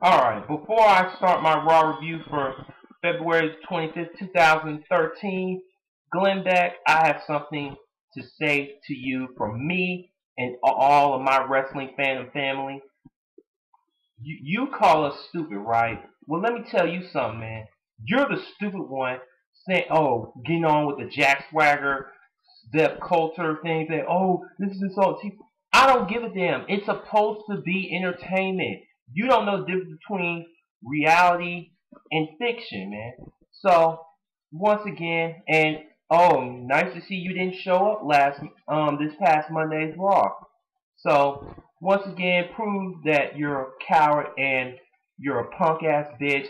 Alright, before I start my Raw review for February 25th, 2013, Glenn Beck, I have something to say to you from me and all of my wrestling fan and family. You call us stupid, right? Well, let me tell you something, man. You're the stupid one saying, oh, getting on with the Jack Swagger, Step Coulter thing, saying, oh, this is all. I don't give a damn. It's supposed to be entertainment. You don't know the difference between reality and fiction, man. So, once again, and oh, nice to see you didn't show up this past Monday's Raw. So, once again, prove that you're a coward and you're a punk ass bitch.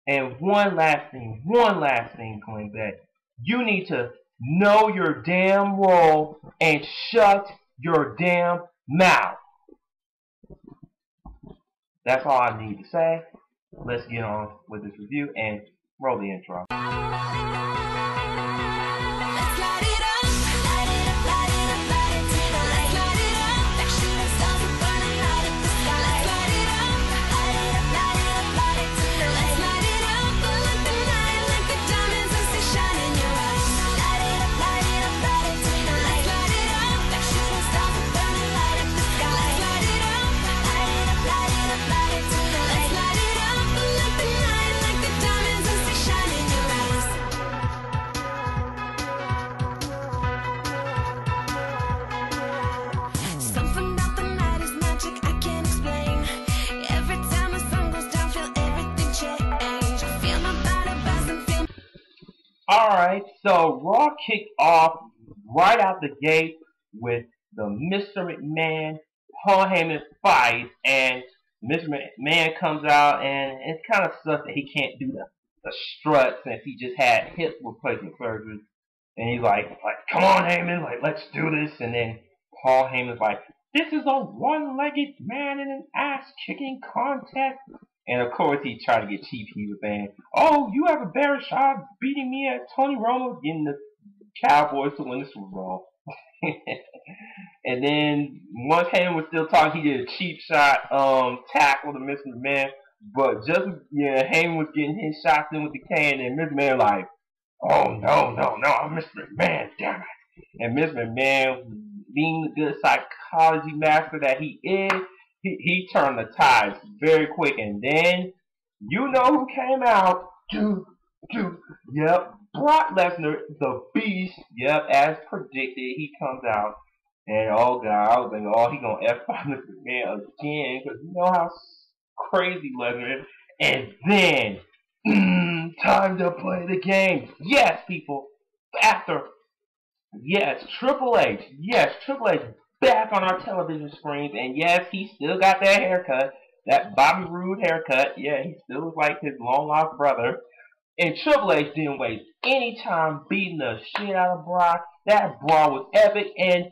And one last thing, Glenn Beck. You need to know your damn role and shut your damn mouth. That's all I need to say. Let's get on with this review and roll the intro. Alright, so Raw kicked off right out the gate with the Mr. McMahon Paul Heyman fight, and Mr. McMahon comes out, and it kind of sucks that he can't do the strut since he just had hip replacement surgery. And he's like, come on, Heyman, let's do this. And then Paul Heyman's like, this is a one-legged man in an ass-kicking contest. And of course, he tried to get cheap. He was saying, oh, you have a better shot of beating me at Tony Romo, getting the Cowboys to win the Super Bowl. And then, once Heyman was still talking, he did a cheap shot tackle to Mr. McMahon. But just, Heyman was getting his shots in with the can, and Mr. McMahon like, oh, no, I'm Mr. McMahon, damn it. And Mr. McMahon, being the good psychology master that he is, he turned the tides very quick, and then you know who came out? Yep, Brock Lesnar, the Beast. Yep, as predicted, he comes out, and oh god, I was thinking, oh, he gonna F five Mr. McMahon again, because you know how crazy Lesnar is. And then, time to play the game. Yes, people, Triple H. Yes, Triple H back on our television screens, and yes, he still got that haircut, that Bobby Roode haircut. Yeah, he still looks like his long-lost brother. And Triple H didn't waste any time beating the shit out of Brock. That brawl was epic, and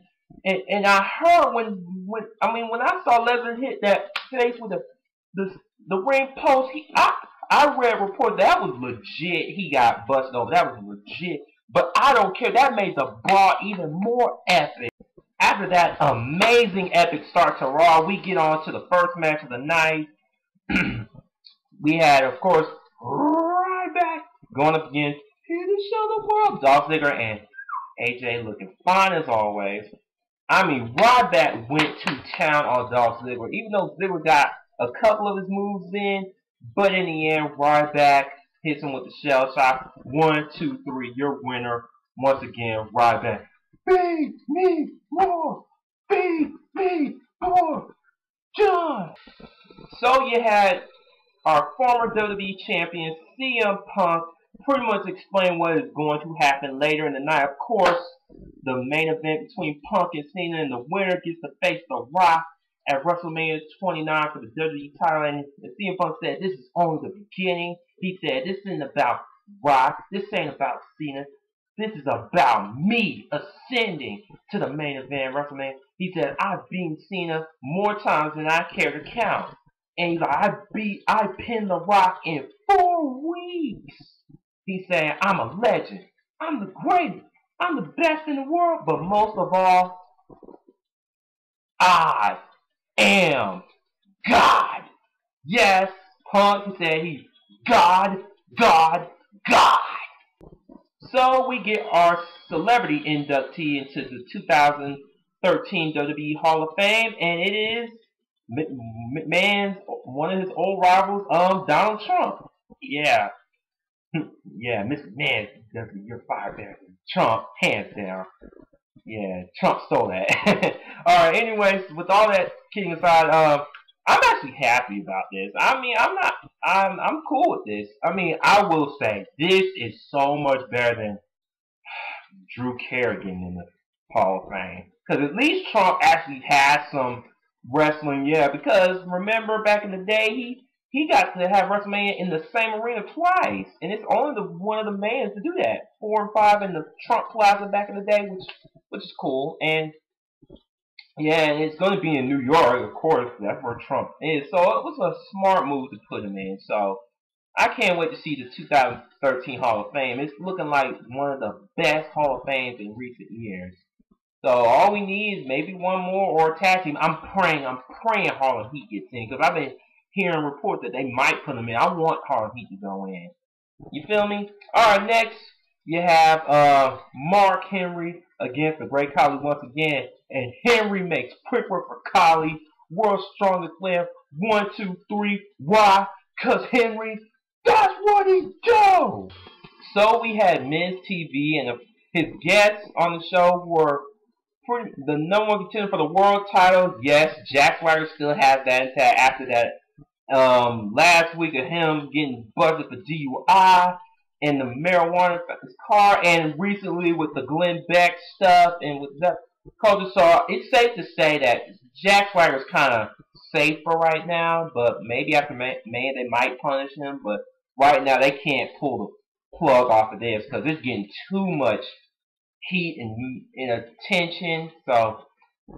I heard when I saw Lesnar hit that face with the ring post, I read reports that was legit. He got busted over. That was legit. But I don't care. That made the brawl even more epic. After that amazing epic start to Raw, we get on to the first match of the night. We had, of course, Ryback going up against Here to Show the World, Dolph Ziggler and AJ looking fine as always. I mean, Ryback went to town on Dolph Ziggler, even though Ziggler got a couple of his moves in, but in the end, Ryback hits him with the shell shock. 1, 2, 3, your winner. Once again, Ryback. Feed me more! Feed me more! John! So you had our former WWE champion, CM Punk, pretty much explain what is going to happen later in the night. Of course, the main event between Punk and Cena, and the winner gets to face The Rock at WrestleMania 29 for the WWE title. And CM Punk said, this is only the beginning. He said, this isn't about Rock. This ain't about Cena. This is about me ascending to the main event WrestleMania. He said, I've beaten Cena more times than I care to count. And he's like, I pinned The Rock in 4 weeks. He said, I'm a legend. I'm the greatest. I'm the best in the world. But most of all, I am God. Yes, Punk said he's God, God, God. So we get our celebrity inductee into the 2013 WWE Hall of Fame, and it is McMahon's one of his old rivals, Donald Trump. Yeah, yeah, Mr. McMahon, you're fired there. Trump, hands down. Yeah, Trump stole that. All right. Anyways, with all that kidding aside, I'm actually happy about this. I mean, I'm not. I'm cool with this. I mean, I will say this is so much better than Drew Carrigan in the Hall of Fame. Because at least Trump actually has some wrestling, yeah. Because remember back in the day, he got to have WrestleMania in the same arena twice, and it's only the one of the mans to do that. 4 and 5 in the Trump Plaza back in the day, which is cool. And yeah, and it's going to be in New York, of course. That's where Trump is. So it was a smart move to put him in. So I can't wait to see the 2013 Hall of Fame. It's looking like one of the best Hall of Fames in recent years. So all we need is maybe one more or a tag team. I'm praying Harlem Heat gets in because I've been hearing reports that they might put him in. I want Harlem Heat to go in. You feel me? All right, next you have Mark Henry against the Great Khali once again, and Henry makes quick work for Khali, world's strongest player. 1, 2, 3. Why? Cause Henry, that's what he do. So we had men's TV, and his guests on the show were the number one contender for the world title. Yes, Jack Swagger still has that intact after that last week of him getting busted for DUI and the marijuana in his car, and recently with the Glenn Beck stuff and with the culture. So it's safe to say that Jack Swagger is kind of safe for right now, but maybe after May they might punish him. But right now they can't pull the plug off of this because it's getting too much heat and attention. So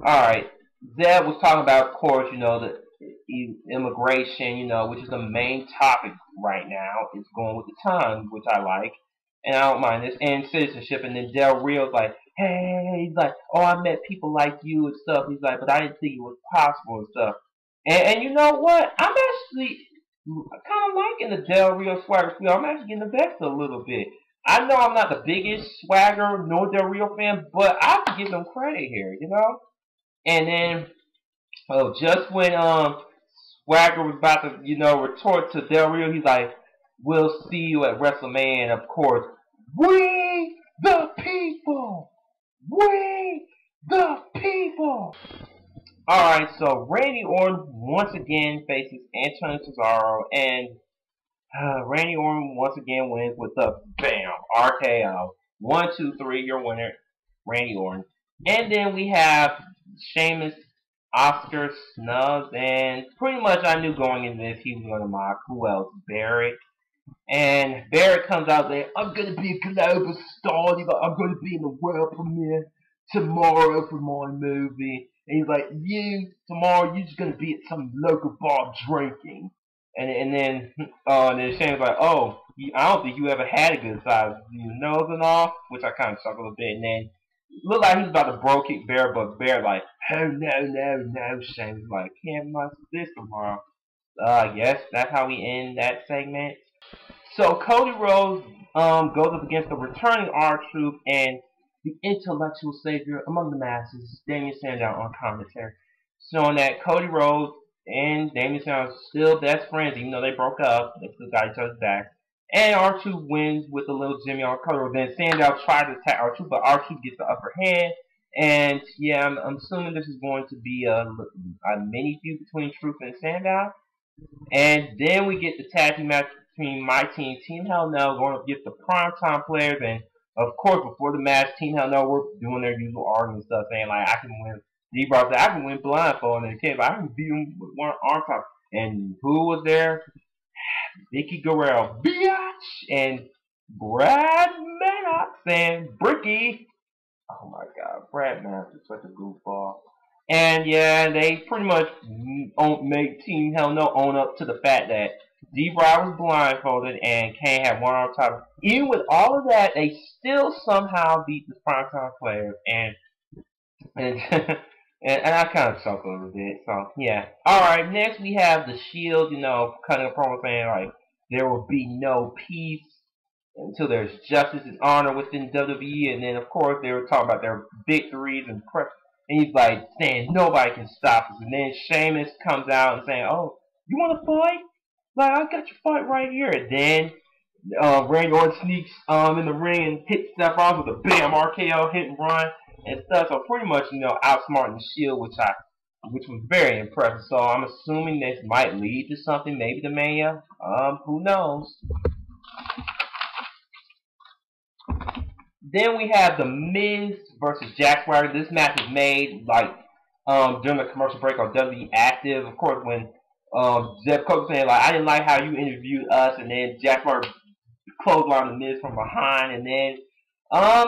alright. Zeb was talking about, of course, the immigration, which is the main topic right now. It's going with the times, which I like. And I don't mind this. And citizenship. And then Del Rio's like, hey, he's like, oh, I met people like you and stuff. He's like, but I didn't think it was possible and stuff. And you know what? I'm actually kind of liking the Del Rio Swagger feel. I'm actually getting the best a little bit. I know I'm not the biggest Swagger nor Del Rio fan, but I have to give them credit here. And then, just when Swagger was about to, retort to Del Rio, he's like, "We'll see you at WrestleMania." And of course, we the people, we the people. All right, so Randy Orton once again faces Antonio Cesaro, and Randy Orton once again wins with a bam RKO. 1, 2, 3, your winner, Randy Orton. And then we have Sheamus, Oscar snubs, and pretty much I knew going into this he was going to mock who else? Barrett. And Barrett comes out saying, I'm going to be a global star. He's like, I'm going to be in the world premiere tomorrow for my movie. And he's like, tomorrow, you're just going to be at some local bar drinking. And then Shane's like, oh, I don't think you ever had a good size nose and all, which I kind of chuckled a bit. And then it looked like he was about to bro kick Bear, but Bear like, oh no, Shane's like, can't mess with this tomorrow. Yes, that's how we end that segment. So Cody Rhodes goes up against the returning R-Truth and the intellectual savior among the masses, Damien Sandow on commentary, showing that Cody Rhodes and Damien Sandow are still best friends, even though they broke up. They still got each other's back. And R-Truth wins with a little Jimmy on Cody Rhodes. Then Sandow tries to attack R-Truth, but R-Truth gets the upper hand. And yeah, I'm assuming this is going to be a mini feud between Truth and Sandow. And then we get the tag team match between my team, Team Hell No, going up against the primetime players. And of course, before the match, Team Hell No were doing their usual argument stuff, saying like, I can win. D-Bar said, I can win blindfold. And the kid, I can beat him with one arm top. And who was there? Vicky Guerrero, biatch, and Brad Maddox and Bricky. Oh my God, Brad Maddox is such a goofball. And yeah, they pretty much make Team Hell No own up to the fact that D-Bry was blindfolded and Kane had one arm top. Even with all of that, they still somehow beat the primetime players. And And I kind of chuckled a little bit. So yeah. All right. Next we have the Shield. You know, cutting a promo saying like there will be no peace until there's justice and honor within WWE. And then of course they were talking about their victories and he's like saying nobody can stop us. And then Sheamus comes out and saying, "Oh, you want to fight? Like I got your fight right here." And then Randy Orton sneaks in the ring and hits Seth Rollins with a bam RKO hit and run and stuff. So pretty much, you know, outsmarting the Shield, which was very impressive. So I'm assuming this might lead to something, maybe the Mania. Who knows? Then we have the Miz versus Jack Swagger. This match was made like during the commercial break on WWE Active. Of course, when Jeff Cook saying like I didn't like how you interviewed us, and then Jack Swagger clothesline the Miz from behind, and then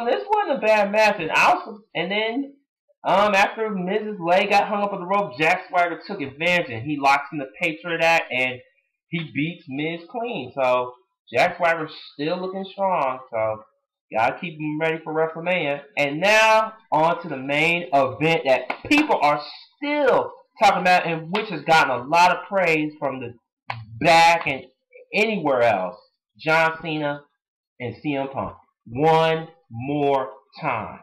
this wasn't a bad match, and then after Miz's leg got hung up on the rope, Jack Swagger took advantage and he locks in the Patriot Act and he beats Miz clean. So Jack Swagger's still looking strong. So gotta keep him ready for WrestleMania. And now on to the main event that people are still talking about and which has gotten a lot of praise from the back and anywhere else. John Cena and CM Punk. One more time.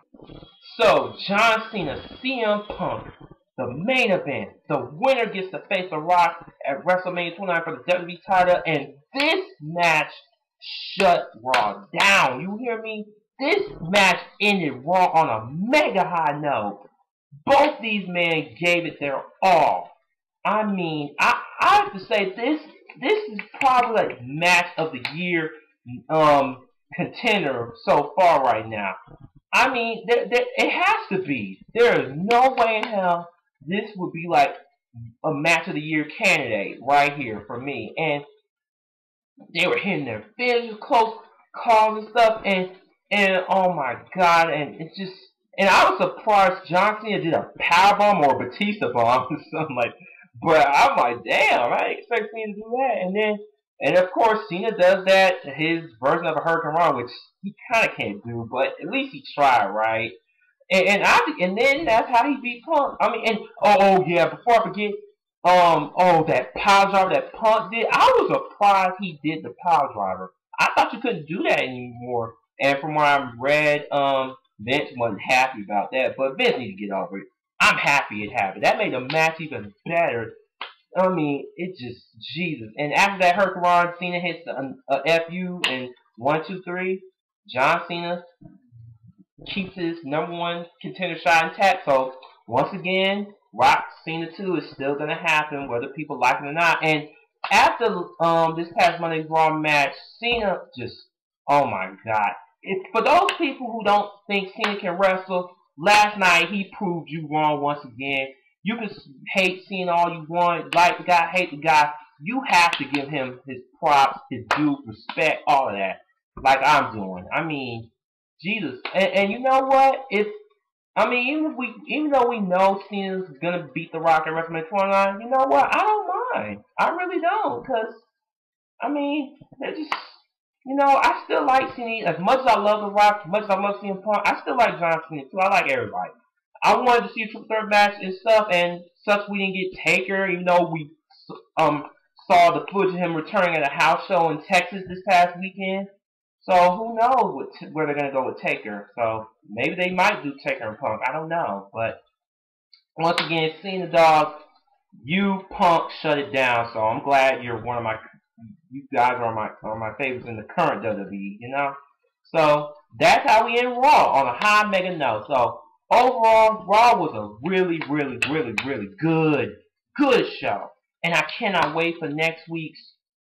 So, John Cena, CM Punk, the main event. The winner gets to face The Rock at WrestleMania 29 for the WWE title. And this match shut Raw down. You hear me? This match ended Raw on a mega high note. Both these men gave it their all. I mean, I have to say this is probably like match of the year contender so far right now. I mean, it has to be. There is no way in hell this would be like a match of the year candidate right here for me. And they were hitting their finishes, close calls and stuff, and oh my god, and it's just, and I was surprised John Cena did a powerbomb or a Batista bomb or something like. But I'm like, damn, I didn't expect Cena to do that. And of course, Cena does that, his version of a Hurricane Run, which he kind of can't do, but at least he tried, right? And then that's how he beat Punk. I mean, and oh yeah, before I forget, that power driver that Punk did, I was surprised he did the power driver. I thought you couldn't do that anymore. And from what I read, Vince wasn't happy about that, but Vince needs to get over it. I'm happy it happened. That made the match even better. I mean, it just, Jesus. And after that Hurricane, Cena hits a FU and 1, 2, 3. John Cena keeps his number one contender shot intact. So, once again, Rock Cena 2 is still going to happen, whether people like it or not. And after this past Monday's Raw match, Cena just, oh my God. For those people who don't think Cena can wrestle, last night he proved you wrong once again. You can hate Cena all you want, like the guy, hate the guy. You have to give him his props, his due, respect, all of that, like I'm doing. I mean, Jesus. And you know what? Even though we know Cena's gonna beat The Rock at WrestleMania 29, you know what? I don't mind. I really don't, cause I mean, they're just. You know, I still like Cena. As much as I love The Rock, as much as I love CM Punk, I still like John Cena too. I like everybody. I wanted to see a triple threat match and stuff, and such we didn't get Taker, even though we saw the footage of him returning at a house show in Texas this past weekend. So who knows where they're gonna go with Taker? So maybe they might do Taker and Punk. I don't know, but once again, Cena dog, you Punk shut it down. So I'm glad you're one of my. You guys are my favorites in the current WWE, you know? So, that's how we end Raw, on a high mega note. So, overall, Raw was a really, really, really, really good show. And I cannot wait for next week's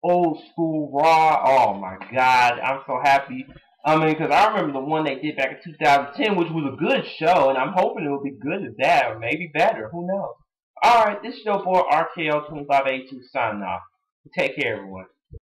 old school Raw. Oh my God, I'm so happy. I mean, because I remember the one they did back in 2010, which was a good show, and I'm hoping it will be good as that, or maybe better. Who knows? Alright, this is your boy RKO2582 signing off. Take care, everyone.